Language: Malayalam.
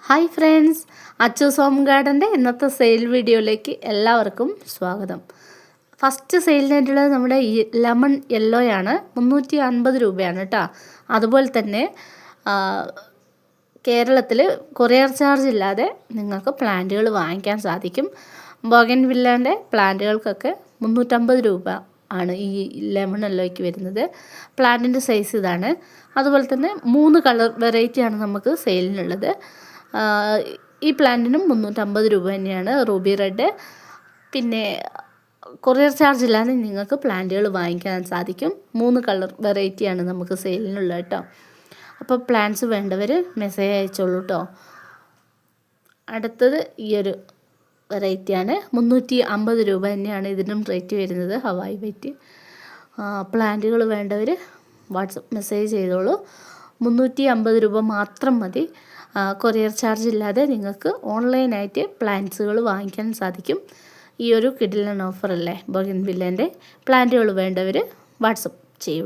ഹായ് ഫ്രണ്ട്സ്, അച്ചൂസ് ഹോം ഗാർഡൻ്റെ ഇന്നത്തെ സെയിൽ വീഡിയോയിലേക്ക് എല്ലാവർക്കും സ്വാഗതം. ഫസ്റ്റ് സെയിലിനായിട്ടുള്ളത് നമ്മുടെ ഈ ലെമൺ യെല്ലോയാണ്. 350 രൂപയാണ് കേട്ടോ. അതുപോലെ തന്നെ കേരളത്തിൽ കൊറിയർ ചാർജ് ഇല്ലാതെ നിങ്ങൾക്ക് പ്ലാന്റുകൾ വാങ്ങിക്കാൻ സാധിക്കും. ബോഗൻവില്ലേൻ്റെ പ്ലാന്റുകൾക്കൊക്കെ 350 രൂപ ആണ് ഈ ലെമൺ യെല്ലോയ്ക്ക് വരുന്നത്. പ്ലാന്റിൻ്റെ സൈസ് ഇതാണ്. അതുപോലെ തന്നെ 3 കളർ വെറൈറ്റിയാണ് നമുക്ക് സെയിലിനുള്ളത്. ഈ പ്ലാന്റിനും 350 രൂപ തന്നെയാണ്. Ruby red. പിന്നെ കൊറിയർ ചാർജ് ഇല്ലാതെ നിങ്ങൾക്ക് പ്ലാന്റുകൾ വാങ്ങിക്കാൻ സാധിക്കും. 3 കളർ വെറൈറ്റിയാണ് നമുക്ക് സെയിലിനുള്ളത് കേട്ടോ. അപ്പോൾ പ്ലാന്റ്സ് വേണ്ടവർ മെസ്സേജ് അയച്ചോളൂ കേട്ടോ. അടുത്തത് ഈ ഒരു വെറൈറ്റിയാണ്. 350 രൂപ തന്നെയാണ് ഇതിനും റേറ്റ് വരുന്നത്. ഹവായി വൈറ്റ്. പ്ലാന്റുകൾ വേണ്ടവർ വാട്സപ്പ് മെസ്സേജ് ചെയ്തോളൂ. 350 രൂപ മാത്രം മതി. കൊറിയർ ചാർജ് ഇല്ലാതെ നിങ്ങൾക്ക് ഓൺലൈനായിട്ട് പ്ലാന്റ്സുകൾ വാങ്ങിക്കാൻ സാധിക്കും. ഈ ഒരു കിഡിലൻ ഓഫറല്ലേ ബോഗൻവില്ലേൻ്റെ. പ്ലാന്റുകൾ വേണ്ടവർ വാട്സപ്പ് ചെയ്യൂ.